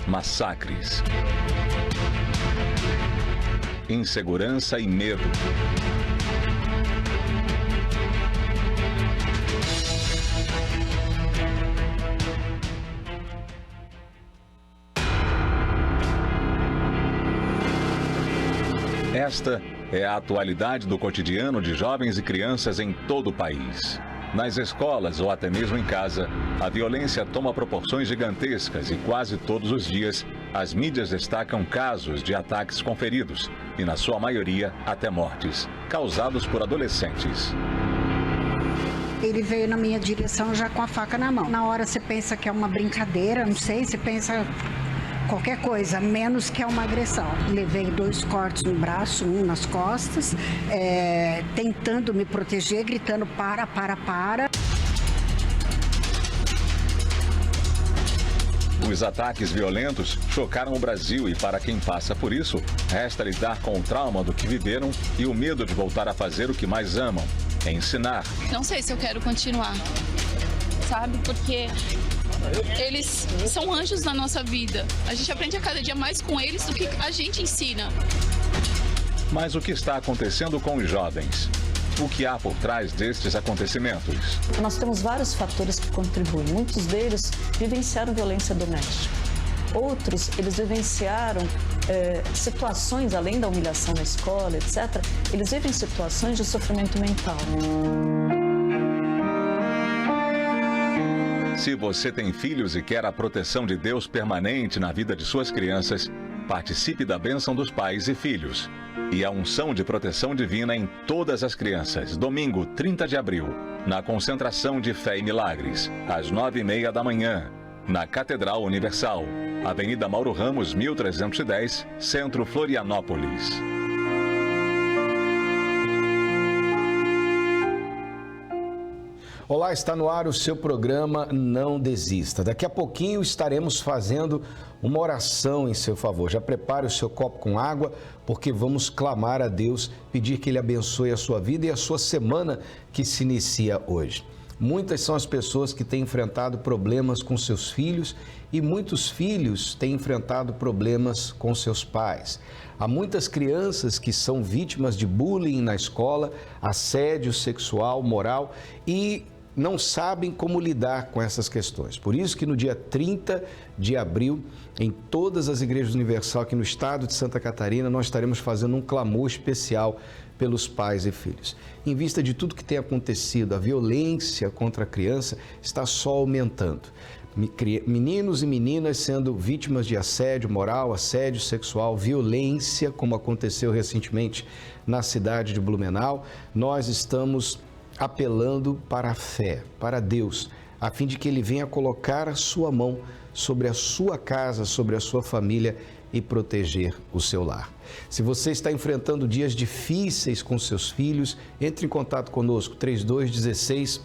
massacres, insegurança e medo. Esta é a atualidade do cotidiano de jovens e crianças em todo o país. Nas escolas ou até mesmo em casa, a violência toma proporções gigantescas e quase todos os dias as mídias destacam casos de ataques com feridos e, na sua maioria, até mortes, causados por adolescentes. Ele veio na minha direção já com a faca na mão. Na hora você pensa que é uma brincadeira, não sei, você pensa qualquer coisa, menos que é uma agressão. Levei 2 cortes no braço, um nas costas, tentando me proteger, gritando para. Os ataques violentos chocaram o Brasil e, para quem passa por isso, resta lidar com o trauma do que viveram e o medo de voltar a fazer o que mais amam, ensinar. Não sei se eu quero continuar, sabe? Porque eles são anjos na nossa vida. A gente aprende a cada dia mais com eles do que a gente ensina. Mas o que está acontecendo com os jovens? O que há por trás destes acontecimentos? Nós temos vários fatores que contribuem. Muitos deles vivenciaram violência doméstica. Outros, eles vivenciaram situações, além da humilhação na escola, etc., eles vivem situações de sofrimento mental. Se você tem filhos e quer a proteção de Deus permanente na vida de suas crianças, participe da bênção dos pais e filhos e a unção de proteção divina em todas as crianças, domingo 30 de abril, na concentração de Fé e Milagres, às 9h30 da manhã, na Catedral Universal, Avenida Mauro Ramos, 1310, Centro Florianópolis. Olá, está no ar o seu programa Não Desista. Daqui a pouquinho estaremos fazendo uma oração em seu favor. Já prepare o seu copo com água, porque vamos clamar a Deus, pedir que Ele abençoe a sua vida e a sua semana que se inicia hoje. Muitas são as pessoas que têm enfrentado problemas com seus filhos e muitos filhos têm enfrentado problemas com seus pais. Há muitas crianças que são vítimas de bullying na escola, assédio sexual, moral e não sabem como lidar com essas questões. Por isso que no dia 30 de abril, em todas as igrejas universal aqui no estado de Santa Catarina, nós estaremos fazendo um clamor especial pelos pais e filhos. Em vista de tudo que tem acontecido, a violência contra a criança está só aumentando. Meninos e meninas sendo vítimas de assédio moral, assédio sexual, violência, como aconteceu recentemente na cidade de Blumenau. Nós estamos apelando para a fé, para Deus, a fim de que Ele venha colocar a sua mão sobre a sua casa, sobre a sua família e proteger o seu lar. Se você está enfrentando dias difíceis com seus filhos, entre em contato conosco, 3216-6162.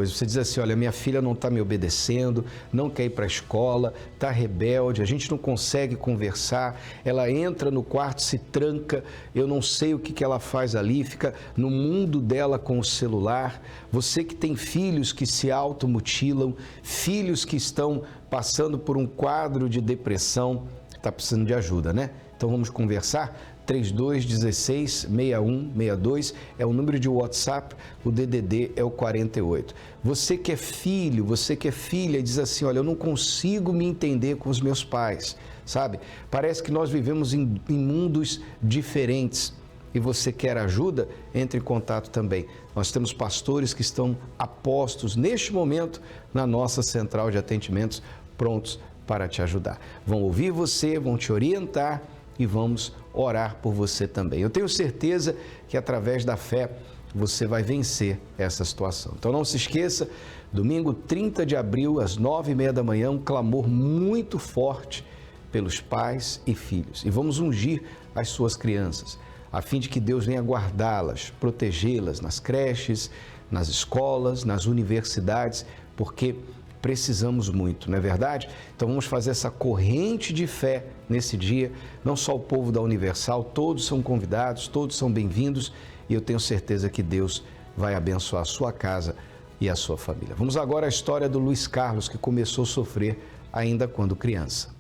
Você diz assim, olha, minha filha não está me obedecendo, não quer ir para a escola, está rebelde, a gente não consegue conversar, ela entra no quarto, se tranca, eu não sei o que ela faz ali, fica no mundo dela com o celular. Você que tem filhos que se automutilam, filhos que estão passando por um quadro de depressão, está precisando de ajuda, né? Então vamos conversar? 3216-6162 é o número de WhatsApp, o DDD é o 48. Você que é filho, você que é filha e diz assim, olha, eu não consigo me entender com os meus pais, sabe? Parece que nós vivemos em mundos diferentes e você quer ajuda, entre em contato também. Nós temos pastores que estão apostos neste momento na nossa central de atendimentos, prontos para te ajudar. Vão ouvir você, vão te orientar e vamos orar por você também. Eu tenho certeza que através da fé você vai vencer essa situação. Então não se esqueça, domingo 30 de abril, às 9h30 da manhã, um clamor muito forte pelos pais e filhos. E vamos ungir as suas crianças, a fim de que Deus venha guardá-las, protegê-las nas creches, nas escolas, nas universidades, porque precisamos muito, não é verdade? Então vamos fazer essa corrente de fé nesse dia, não só o povo da Universal, todos são convidados, todos são bem-vindos e eu tenho certeza que Deus vai abençoar a sua casa e a sua família. Vamos agora à história do Luiz Carlos, que começou a sofrer ainda quando criança.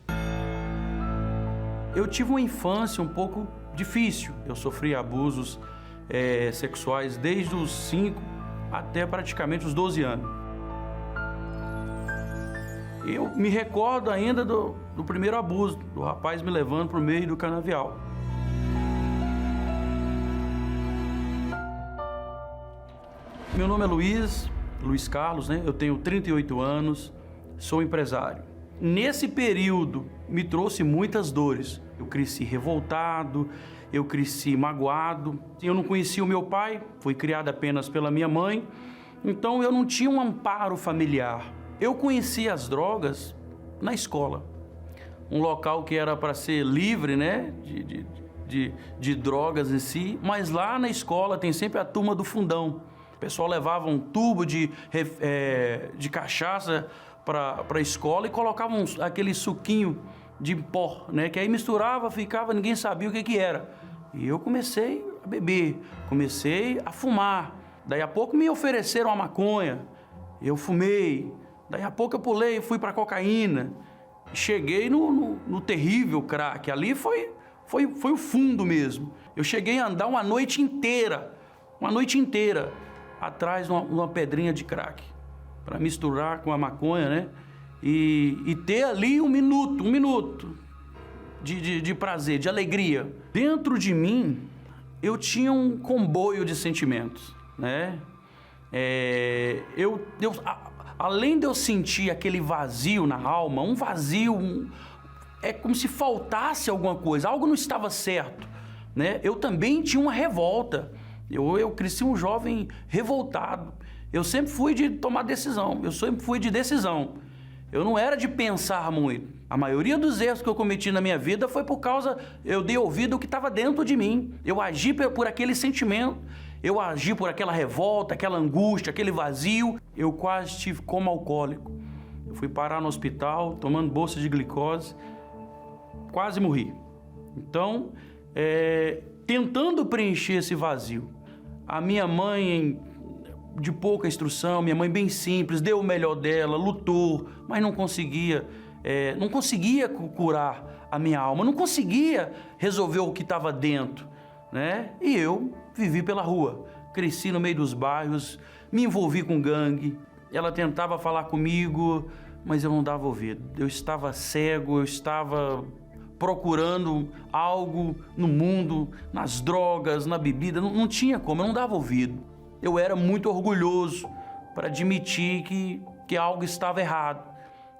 Eu tive uma infância um pouco difícil. Eu sofri abusos sexuais desde os 5 até praticamente os 12 anos. Eu me recordo ainda do primeiro abuso, do rapaz me levando para o meio do canavial. Meu nome é Luiz Carlos, né? Eu tenho 38 anos, sou empresário. Nesse período me trouxe muitas dores. Eu cresci revoltado, eu cresci magoado. Eu não conhecia o meu pai, fui criado apenas pela minha mãe, então eu não tinha um amparo familiar. Eu conheci as drogas na escola, um local que era para ser livre, né, de drogas em si, mas lá na escola tem sempre a turma do fundão. O pessoal levava um tubo de cachaça para a escola e colocavam aquele suquinho de pó, né? Que aí misturava, ficava, ninguém sabia o que era. E eu comecei a beber, comecei a fumar. Daí a pouco me ofereceram a maconha, eu fumei. Daí a pouco eu pulei e fui para cocaína. Cheguei no terrível crack. Ali foi o fundo mesmo. Eu cheguei a andar uma noite inteira, atrás de uma pedrinha de crack, para misturar com a maconha, né? E ter ali um minuto de prazer, de alegria. Dentro de mim, eu tinha um comboio de sentimentos, né? Além de eu sentir aquele vazio na alma, um vazio, é como se faltasse alguma coisa, algo não estava certo, né? Eu também tinha uma revolta. Eu cresci um jovem revoltado. Eu sempre fui de tomar decisão, eu sempre fui de decisão. Eu não era de pensar muito. A maioria dos erros que eu cometi na minha vida foi por causa, eu dei ouvido ao que estava dentro de mim. Eu agi por aquele sentimento, eu agi por aquela revolta, aquela angústia, aquele vazio. Eu quase tive como alcoólico. Eu fui parar no hospital, tomando bolsa de glicose, quase morri. Então, tentando preencher esse vazio. A minha mãe, de pouca instrução, minha mãe bem simples, deu o melhor dela, lutou, mas não conseguia curar a minha alma, não conseguia resolver o que estava dentro, né? E eu vivi pela rua, cresci no meio dos bairros, me envolvi com gangue. Ela tentava falar comigo, mas eu não dava ouvido. Eu estava cego, eu estava procurando algo no mundo, nas drogas, na bebida, não tinha como, eu não dava ouvido. Eu era muito orgulhoso para admitir que algo estava errado.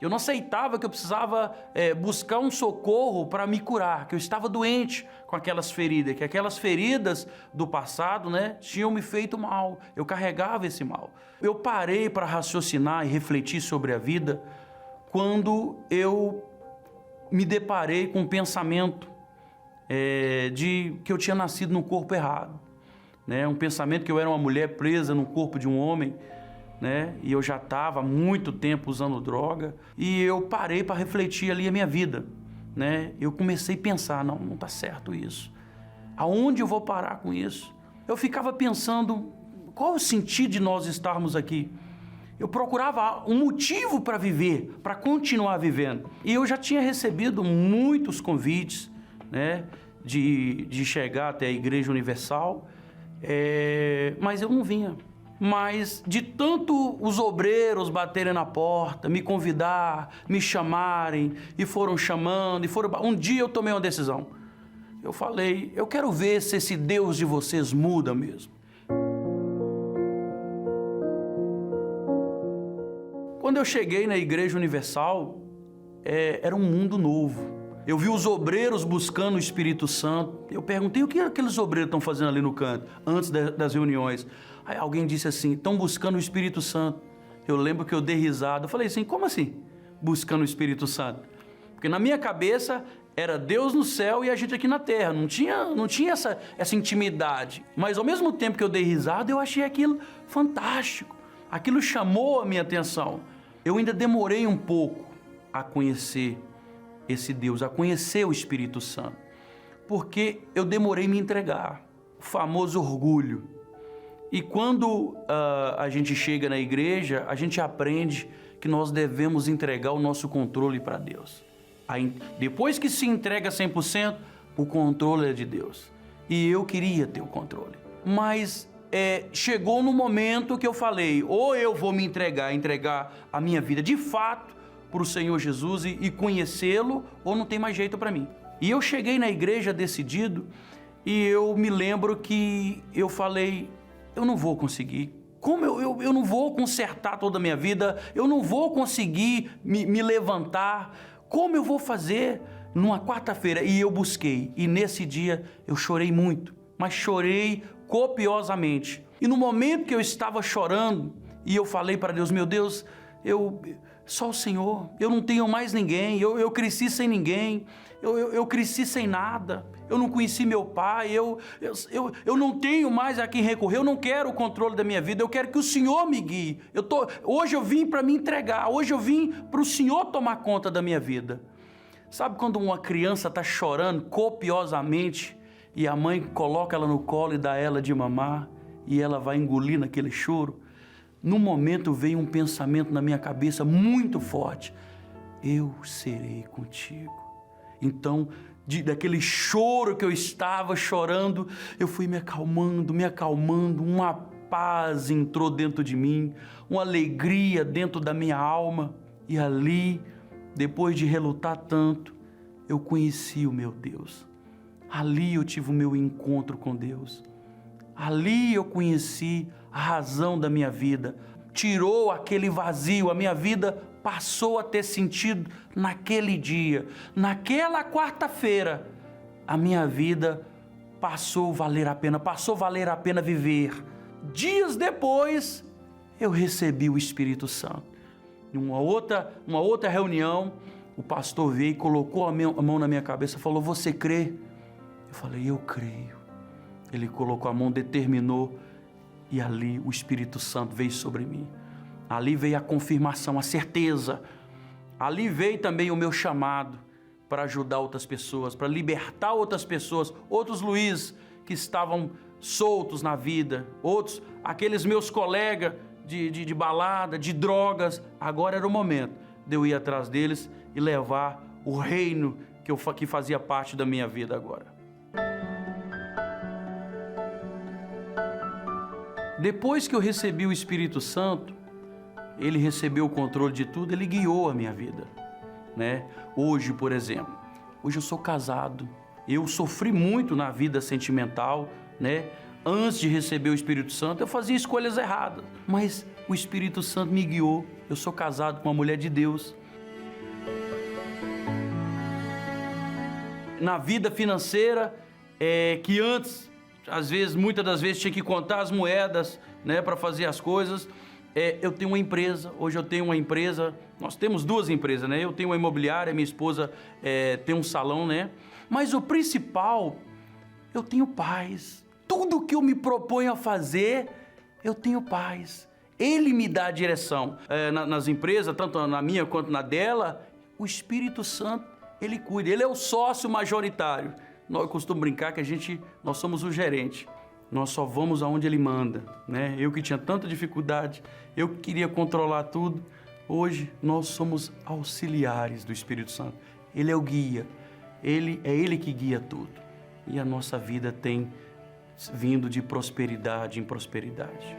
Eu não aceitava que eu precisava buscar um socorro para me curar, que eu estava doente com aquelas feridas, que aquelas feridas do passado, né, tinham me feito mal. Eu carregava esse mal. Eu parei para raciocinar e refletir sobre a vida quando eu me deparei com um pensamento de que eu tinha nascido no corpo errado. Né? Um pensamento que eu era uma mulher presa no corpo de um homem, né? E eu já estava há muito tempo usando droga. E eu parei para refletir ali a minha vida. Né? Eu comecei a pensar, não está certo isso. Aonde eu vou parar com isso? Eu ficava pensando, qual o sentido de nós estarmos aqui? Eu procurava um motivo para viver, para continuar vivendo. E eu já tinha recebido muitos convites, né, de chegar até a Igreja Universal, mas eu não vinha. Mas de tanto os obreiros baterem na porta, me convidar, me chamarem, e foram chamando, um dia eu tomei uma decisão. Eu falei, eu quero ver se esse Deus de vocês muda mesmo. Quando eu cheguei na Igreja Universal, era um mundo novo. Eu vi os obreiros buscando o Espírito Santo. Eu perguntei, o que aqueles obreiros estão fazendo ali no canto, antes das reuniões? Aí alguém disse assim, estão buscando o Espírito Santo. Eu lembro que eu dei risada. Eu falei assim, como assim, buscando o Espírito Santo? Porque na minha cabeça era Deus no céu e a gente aqui na terra. Não tinha essa intimidade. Mas ao mesmo tempo que eu dei risada, eu achei aquilo fantástico. Aquilo chamou a minha atenção. Eu ainda demorei um pouco a conhecer esse Deus, a conhecer o Espírito Santo, porque eu demorei a me entregar, o famoso orgulho. E quando a gente chega na igreja, a gente aprende que nós devemos entregar o nosso controle para Deus. Aí, depois que se entrega 100%, o controle é de Deus. E eu queria ter o controle. Mas chegou no momento que eu falei, ou eu vou me entregar a minha vida de fato para o Senhor Jesus e conhecê-lo, ou não tem mais jeito para mim. E eu cheguei na igreja decidido, e eu me lembro que eu falei, eu não vou conseguir. Como eu não vou consertar toda a minha vida, eu não vou conseguir me levantar, como eu vou fazer numa quarta-feira? E eu busquei, e nesse dia eu chorei muito, mas chorei copiosamente. E no momento que eu estava chorando, e eu falei para Deus, meu Deus, só o Senhor, eu não tenho mais ninguém, eu cresci sem ninguém, eu cresci sem nada, eu não conheci meu pai, eu não tenho mais a quem recorrer, eu não quero o controle da minha vida, eu quero que o Senhor me guie. Hoje eu vim para me entregar, hoje eu vim para o Senhor tomar conta da minha vida. Sabe quando uma criança está chorando copiosamente e a mãe coloca ela no colo e dá ela de mamar e ela vai engolir naquele choro? No momento veio um pensamento na minha cabeça muito forte, eu serei contigo. Então, daquele choro que eu estava chorando, eu fui me acalmando, uma paz entrou dentro de mim, uma alegria dentro da minha alma. E ali, depois de relutar tanto, eu conheci o meu Deus. Ali eu tive o meu encontro com Deus. Ali eu conheci a razão da minha vida. Tirou aquele vazio, a minha vida passou a ter sentido naquele dia. Naquela quarta-feira, a minha vida passou a valer a pena viver. Dias depois, eu recebi o Espírito Santo. Em uma outra reunião, o pastor veio e colocou a mão na minha cabeça e falou, você crê? Eu falei, eu creio. Ele colocou a mão, determinou, e ali o Espírito Santo veio sobre mim. Ali veio a confirmação, a certeza. Ali veio também o meu chamado para ajudar outras pessoas, para libertar outras pessoas, outros Luiz que estavam soltos na vida, outros, aqueles meus colegas de balada, de drogas. Agora era o momento de eu ir atrás deles e levar o reino que fazia parte da minha vida agora. Depois que eu recebi o Espírito Santo, ele recebeu o controle de tudo, ele guiou a minha vida, né? Hoje, por exemplo, hoje eu sou casado, eu sofri muito na vida sentimental, né? Antes de receber o Espírito Santo, eu fazia escolhas erradas, mas o Espírito Santo me guiou. Eu sou casado com uma mulher de Deus. Na vida financeira, que antes, muitas das vezes, tinha que contar as moedas, né, para fazer as coisas. Eu tenho uma empresa, hoje eu tenho uma empresa, nós temos duas empresas, né? Eu tenho uma imobiliária, minha esposa tem um salão, né? Mas o principal, eu tenho paz. Tudo que eu me proponho a fazer, eu tenho paz. Ele me dá a direção. Nas empresas, tanto na minha quanto na dela, o Espírito Santo, ele cuida. Ele é o sócio majoritário. Eu costumo brincar que nós somos o gerente. Nós só vamos aonde ele manda, né? Eu que tinha tanta dificuldade, eu que queria controlar tudo. Hoje, nós somos auxiliares do Espírito Santo. Ele é o guia. É ele que guia tudo. E a nossa vida tem vindo de prosperidade em prosperidade.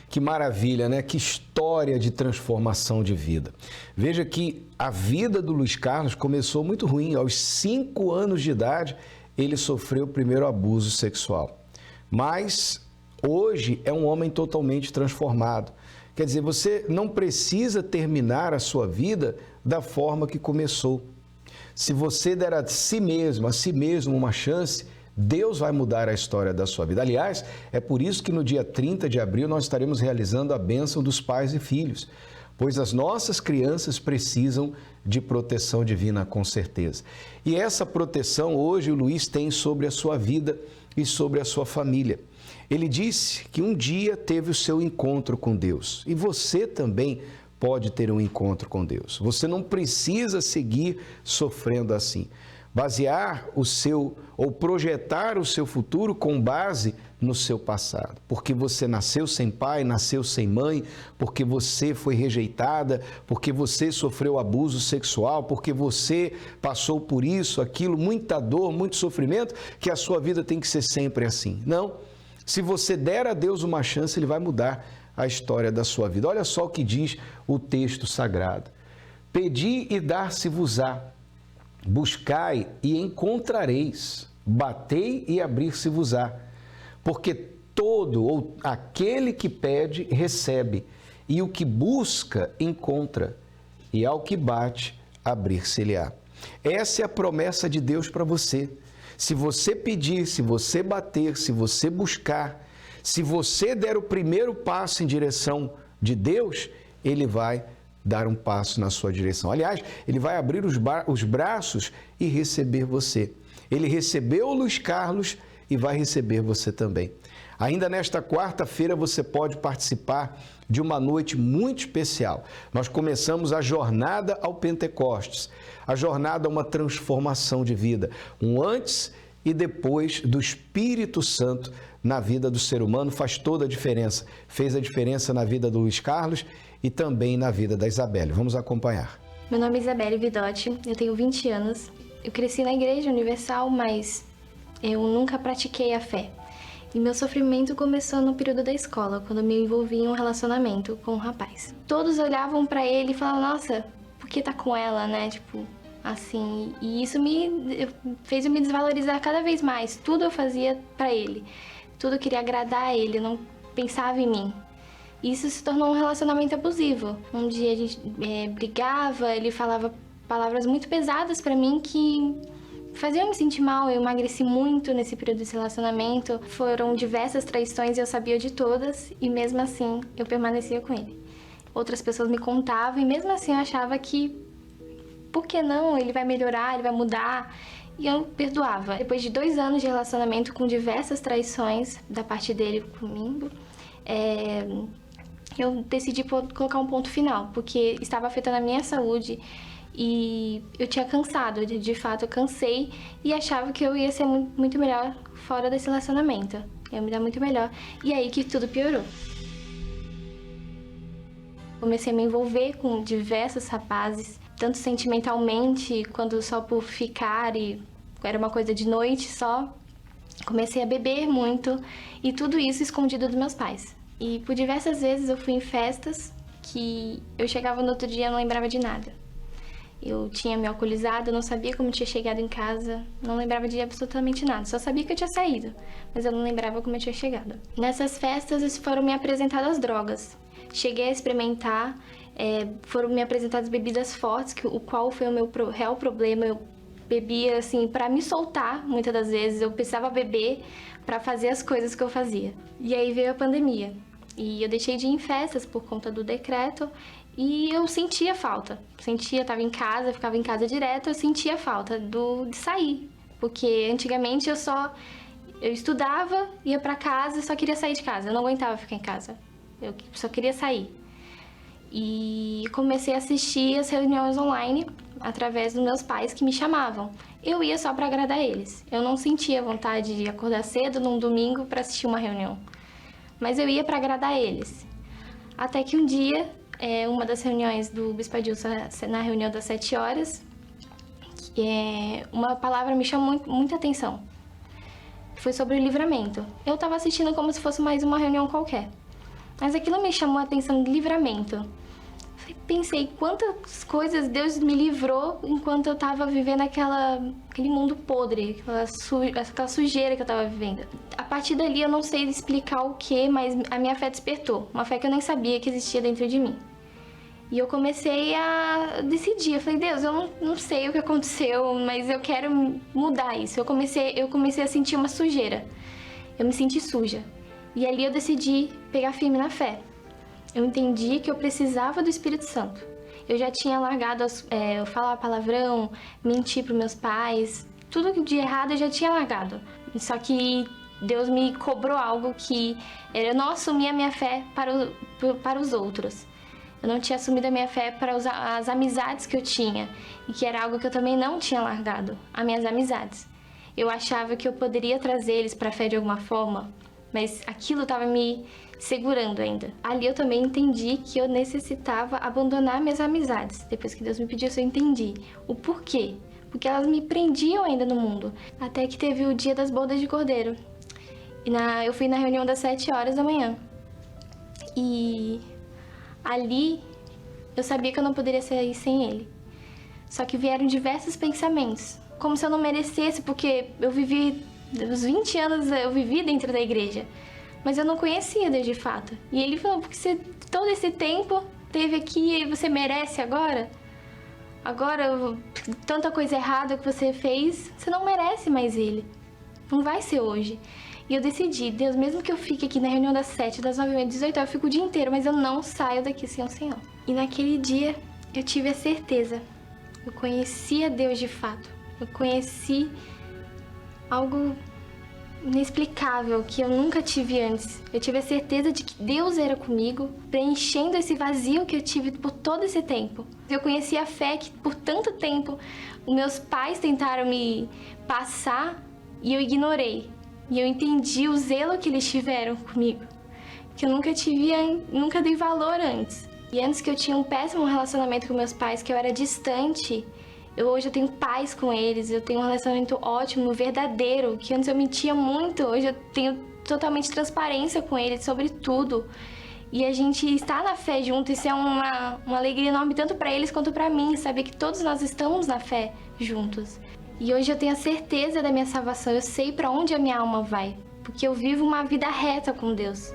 Que maravilha, né? Que história de transformação de vida. Veja que a vida do Luiz Carlos começou muito ruim. Aos 5 anos de idade, ele sofreu o primeiro abuso sexual. Mas hoje é um homem totalmente transformado. Quer dizer, você não precisa terminar a sua vida da forma que começou. Se você der a si mesmo uma chance, Deus vai mudar a história da sua vida. Aliás, é por isso que no dia 30 de abril nós estaremos realizando a bênção dos pais e filhos, pois as nossas crianças precisam de proteção divina, com certeza. E essa proteção hoje o Luiz tem sobre a sua vida e sobre a sua família. Ele disse que um dia teve o seu encontro com Deus, e você também pode ter um encontro com Deus. Você não precisa seguir sofrendo assim. Basear ou projetar o seu futuro com base no seu passado, porque você nasceu sem pai, nasceu sem mãe, porque você foi rejeitada, porque você sofreu abuso sexual, porque você passou por isso, aquilo, muita dor, muito sofrimento, que a sua vida tem que ser sempre assim. Não. Se você der a Deus uma chance, Ele vai mudar a história da sua vida. Olha só o que diz o texto sagrado. Pedi e dar-se-vos-á, buscai e encontrareis, batei e abrir-se-vos-á. Porque todo ou aquele que pede, recebe, e o que busca, encontra, e ao que bate, abrir-se-lhe-á. Essa é a promessa de Deus para você. Se você pedir, se você bater, se você buscar, se você der o primeiro passo em direção de Deus, Ele vai dar um passo na sua direção. Aliás, Ele vai abrir os braços e receber você. Ele recebeu o Luiz Carlos e vai receber você também. Ainda nesta quarta-feira você pode participar de uma noite muito especial. Nós começamos a jornada ao Pentecostes, a jornada a uma transformação de vida, um antes e depois do Espírito Santo na vida do ser humano. Faz toda a diferença. Fez a diferença na vida do Luiz Carlos e também na vida da Isabelle. Vamos acompanhar. Meu nome é Isabelle Vidotti, eu tenho 20 anos. Eu cresci na Igreja Universal, mas eu nunca pratiquei a fé. E meu sofrimento começou no período da escola, quando eu me envolvi em um relacionamento com um rapaz. Todos olhavam pra ele e falavam, nossa, por que tá com ela, né? Tipo, assim. E isso fez eu me desvalorizar cada vez mais. Tudo eu fazia pra ele. Tudo eu queria agradar a ele, eu não pensava em mim. Isso se tornou um relacionamento abusivo. Um dia a gente brigava, ele falava palavras muito pesadas pra mim que faziam me sentir mal. Eu emagreci muito nesse período desse relacionamento. Foram diversas traições e eu sabia de todas, e mesmo assim eu permanecia com ele. Outras pessoas me contavam e mesmo assim eu achava que, por que não? Ele vai melhorar, ele vai mudar. E eu perdoava. Depois de 2 anos de relacionamento com diversas traições da parte dele comigo, eu decidi colocar um ponto final, porque estava afetando a minha saúde e eu tinha cansado, de fato eu cansei e achava que eu ia ser muito melhor fora desse relacionamento, ia me dar muito melhor, e aí que tudo piorou. Comecei a me envolver com diversos rapazes, tanto sentimentalmente quanto só por ficar, e era uma coisa de noite só. Comecei a beber muito e tudo isso escondido dos meus pais. E por diversas vezes eu fui em festas que eu chegava no outro dia e não lembrava de nada. Eu tinha me alcoolizado, eu não sabia como eu tinha chegado em casa, não lembrava de absolutamente nada. Só sabia que eu tinha saído, mas eu não lembrava como eu tinha chegado. Nessas festas foram me apresentadas drogas. Cheguei a experimentar, foram me apresentadas bebidas fortes, o qual foi o meu real problema. Eu bebia assim para me soltar, muitas das vezes. Eu precisava beber para fazer as coisas que eu fazia. E aí veio a pandemia. E eu deixei de ir em festas por conta do decreto e eu sentia falta. Estava em casa, ficava em casa direto, eu sentia falta de sair. Porque antigamente eu estudava, ia para casa e só queria sair de casa. Eu não aguentava ficar em casa. Eu só queria sair. E comecei a assistir as reuniões online através dos meus pais que me chamavam. Eu ia só para agradar eles. Eu não sentia vontade de acordar cedo num domingo para assistir uma reunião. Mas eu ia para agradar eles. Até que um dia, uma das reuniões do Bispo Adilson, na reunião das 7 horas, uma palavra me chamou muita atenção. Foi sobre o livramento. Eu estava assistindo como se fosse mais uma reunião qualquer. Mas aquilo me chamou a atenção de livramento. Pensei quantas coisas Deus me livrou enquanto eu estava vivendo aquele mundo podre, aquela sujeira que eu estava vivendo. A partir dali eu não sei explicar o que, mas a minha fé despertou. Uma fé que eu nem sabia que existia dentro de mim. E eu comecei a decidir. Eu falei, Deus, eu não sei o que aconteceu, mas eu quero mudar isso. Eu comecei a sentir uma sujeira. Eu me senti suja. E ali eu decidi pegar firme na fé. Eu entendi que eu precisava do Espírito Santo. Eu já tinha largado eu falar palavrão, mentir para meus pais, tudo de errado eu já tinha largado. Só que Deus me cobrou algo que eu não assumi a minha fé para os outros. Eu não tinha assumido a minha fé para as amizades que eu tinha, e que era algo que eu também não tinha largado, as minhas amizades. Eu achava que eu poderia trazer eles para a fé de alguma forma, mas aquilo estava me segurando ainda. Ali eu também entendi que eu necessitava abandonar minhas amizades. Depois que Deus me pediu isso, eu entendi o porquê. Porque elas me prendiam ainda no mundo. Até que teve o dia das bodas de cordeiro. E eu fui na reunião das 7 horas da manhã. E ali eu sabia que eu não poderia sair sem ele. Só que vieram diversos pensamentos. Como se eu não merecesse, porque eu vivi, os 20 anos eu vivi dentro da igreja. Mas eu não conhecia Deus de fato. E ele falou, porque você todo esse tempo teve aqui e você merece agora? Agora, tanta coisa errada que você fez, você não merece mais ele. Não vai ser hoje. E eu decidi, Deus, mesmo que eu fique aqui na reunião das 7, das 9, 18, eu fico o dia inteiro, mas eu não saio daqui sem o Senhor. E naquele dia, eu tive a certeza. Eu conheci a Deus de fato. Eu conheci algo inexplicável que eu nunca tive antes. Eu tive a certeza de que Deus era comigo, preenchendo esse vazio que eu tive por todo esse tempo. Eu conheci a fé que por tanto tempo os meus pais tentaram me passar e eu ignorei. E eu entendi o zelo que eles tiveram comigo, que eu nunca dei valor antes. E antes que eu tinha um péssimo relacionamento com meus pais, que eu era distante, hoje eu tenho paz com eles, eu tenho um relacionamento ótimo, verdadeiro, que antes eu mentia muito, hoje eu tenho totalmente transparência com eles sobre tudo. E a gente está na fé junto, isso é uma alegria enorme tanto para eles quanto para mim, saber que todos nós estamos na fé juntos. E hoje eu tenho a certeza da minha salvação, eu sei para onde a minha alma vai, porque eu vivo uma vida reta com Deus.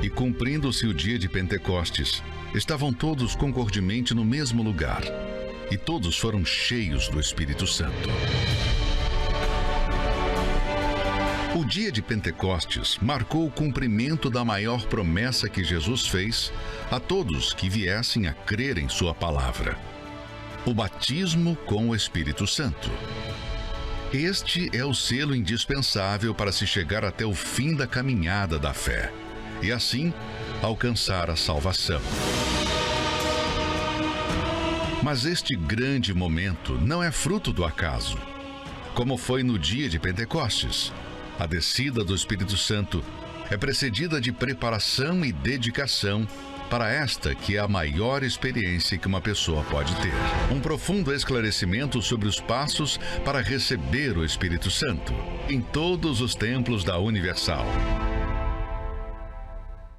E cumprindo-se o dia de Pentecostes, estavam todos concordemente no mesmo lugar, e todos foram cheios do Espírito Santo. O dia de Pentecostes marcou o cumprimento da maior promessa que Jesus fez a todos que viessem a crer em sua palavra: o batismo com o Espírito Santo. Este é o selo indispensável para se chegar até o fim da caminhada da fé e assim alcançar a salvação. Mas este grande momento não é fruto do acaso. Como foi no dia de Pentecostes, a descida do Espírito Santo é precedida de preparação e dedicação para esta que é a maior experiência que uma pessoa pode ter. Um profundo esclarecimento sobre os passos para receber o Espírito Santo em todos os templos da Universal.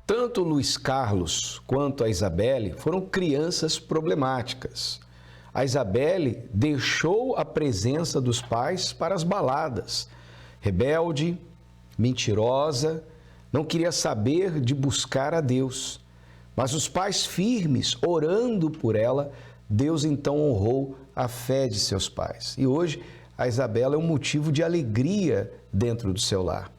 Tanto o Luiz Carlos quanto a Isabelle foram crianças problemáticas. A Isabelle deixou a presença dos pais para as baladas. Rebelde, mentirosa, não queria saber de buscar a Deus. Mas os pais firmes, orando por ela, Deus então honrou a fé de seus pais. E hoje a Isabela é um motivo de alegria dentro do seu lar.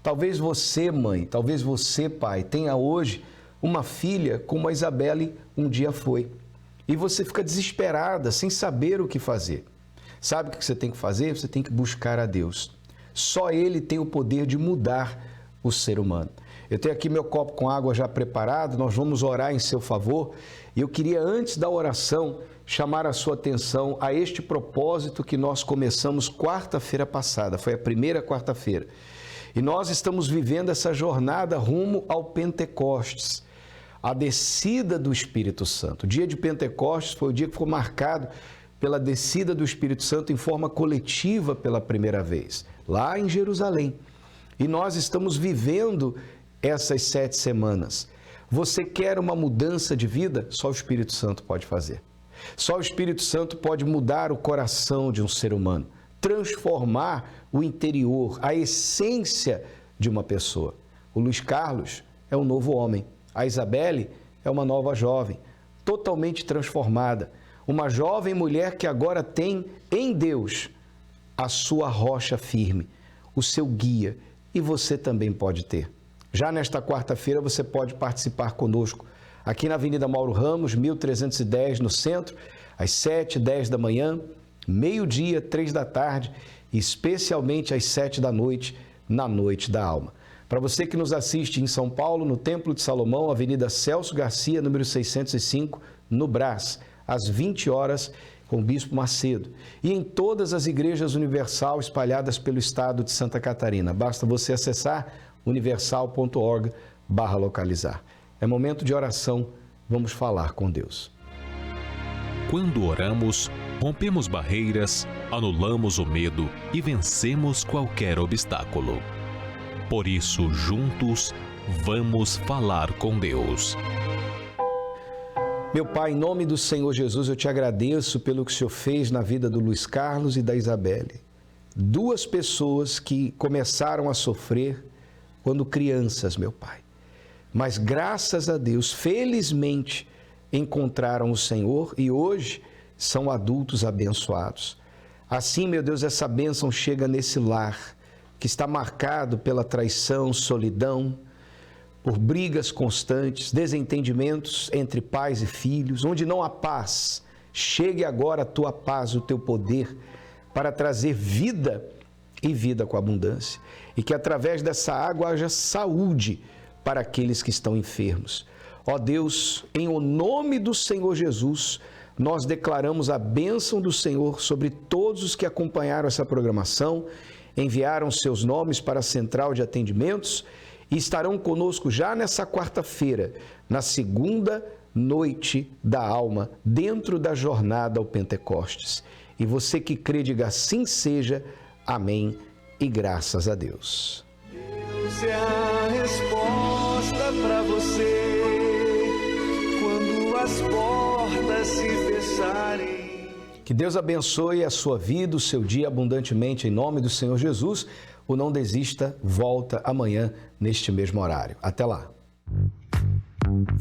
Talvez você, mãe, talvez você, pai, tenha hoje uma filha como a Isabelle um dia foi. E você fica desesperada, sem saber o que fazer. Sabe o que você tem que fazer? Você tem que buscar a Deus. Só Ele tem o poder de mudar o ser humano. Eu tenho aqui meu copo com água já preparado, nós vamos orar em seu favor. E eu queria, antes da oração, chamar a sua atenção a este propósito que nós começamos quarta-feira passada, foi a primeira quarta-feira. E nós estamos vivendo essa jornada rumo ao Pentecostes, a descida do Espírito Santo. O dia de Pentecostes foi o dia que ficou marcado pela descida do Espírito Santo em forma coletiva pela primeira vez, lá em Jerusalém. E nós estamos vivendo essas 7 semanas. Você quer uma mudança de vida? Só o Espírito Santo pode fazer. Só o Espírito Santo pode mudar o coração de um ser humano, transformar o interior, a essência de uma pessoa. O Luiz Carlos é um novo homem. A Isabelle é uma nova jovem, totalmente transformada. Uma jovem mulher que agora tem em Deus a sua rocha firme, o seu guia, e você também pode ter. Já nesta quarta-feira você pode participar conosco aqui na Avenida Mauro Ramos, 1310, no centro, às 7, 10 da manhã, meio-dia, 3 da tarde, e especialmente às 7 da noite, na Noite da Alma. Para você que nos assiste em São Paulo, no Templo de Salomão, Avenida Celso Garcia, número 605, no Brás, às 20 horas, com o Bispo Macedo, e em todas as igrejas Universal espalhadas pelo estado de Santa Catarina. Basta você acessar universal.org/localizar. É momento de oração, vamos falar com Deus. Quando oramos, rompemos barreiras, anulamos o medo e vencemos qualquer obstáculo. Por isso, juntos, vamos falar com Deus. Meu Pai, em nome do Senhor Jesus, eu te agradeço pelo que o Senhor fez na vida do Luiz Carlos e da Isabelle. 2 pessoas que começaram a sofrer quando crianças, meu Pai. Mas graças a Deus, felizmente, encontraram o Senhor e hoje são adultos abençoados. Assim, meu Deus, essa bênção chega nesse lar que está marcado pela traição, solidão, por brigas constantes, desentendimentos entre pais e filhos, onde não há paz. Chegue agora a tua paz, o teu poder, para trazer vida e vida com abundância. E que através dessa água haja saúde para aqueles que estão enfermos. Ó Deus, em o nome do Senhor Jesus, nós declaramos a bênção do Senhor sobre todos os que acompanharam essa programação, enviaram seus nomes para a central de atendimentos e estarão conosco já nessa quarta-feira, na segunda noite da alma, dentro da jornada ao Pentecostes. E você que crê, diga assim seja, amém e graças a Deus. Deus é a resposta para você, quando as portas se fecharem. Que Deus abençoe a sua vida, o seu dia abundantemente, em nome do Senhor Jesus. O Não Desista volta amanhã neste mesmo horário. Até lá.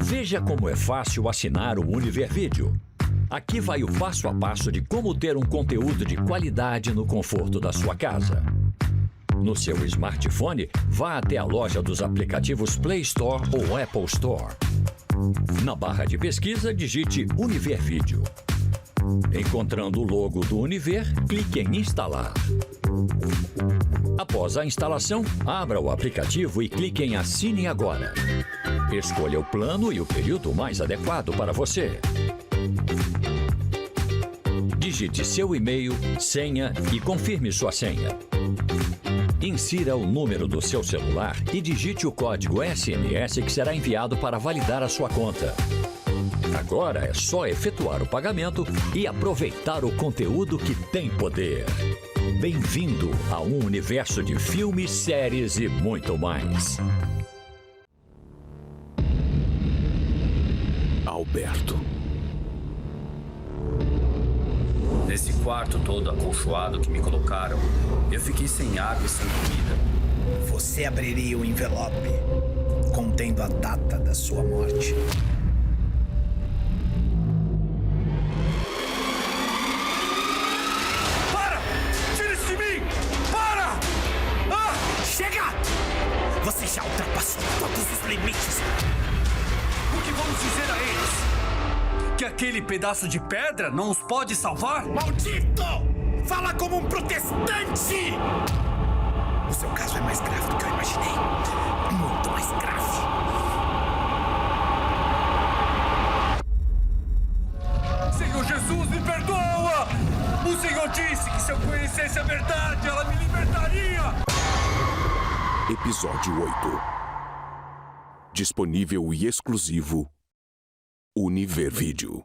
Veja como é fácil assinar o Univer Vídeo. Aqui vai o passo a passo de como ter um conteúdo de qualidade no conforto da sua casa. No seu smartphone, vá até a loja dos aplicativos Play Store ou Apple Store. Na barra de pesquisa, digite Univer Vídeo. Encontrando o logo do Univer, clique em Instalar. Após a instalação, abra o aplicativo e clique em Assine Agora. Escolha o plano e o período mais adequado para você. Digite seu e-mail, senha e confirme sua senha. Insira o número do seu celular e digite o código SMS que será enviado para validar a sua conta. Agora é só efetuar o pagamento e aproveitar o conteúdo que tem poder. Bem-vindo a um universo de filmes, séries e muito mais. Alberto. Nesse quarto todo acolchoado que me colocaram, eu fiquei sem água e sem comida. Você abriria o envelope contendo a data da sua morte. Você já ultrapassou todos os limites. O que vamos dizer a eles? Que aquele pedaço de pedra não os pode salvar? Maldito! Fala como um protestante! O seu caso é mais grave do que eu imaginei. Muito mais grave. Senhor Jesus, me perdoa! O Senhor disse que se eu conhecesse a verdade, ela me libertaria! Episódio 8. Disponível e exclusivo Univer Vídeo.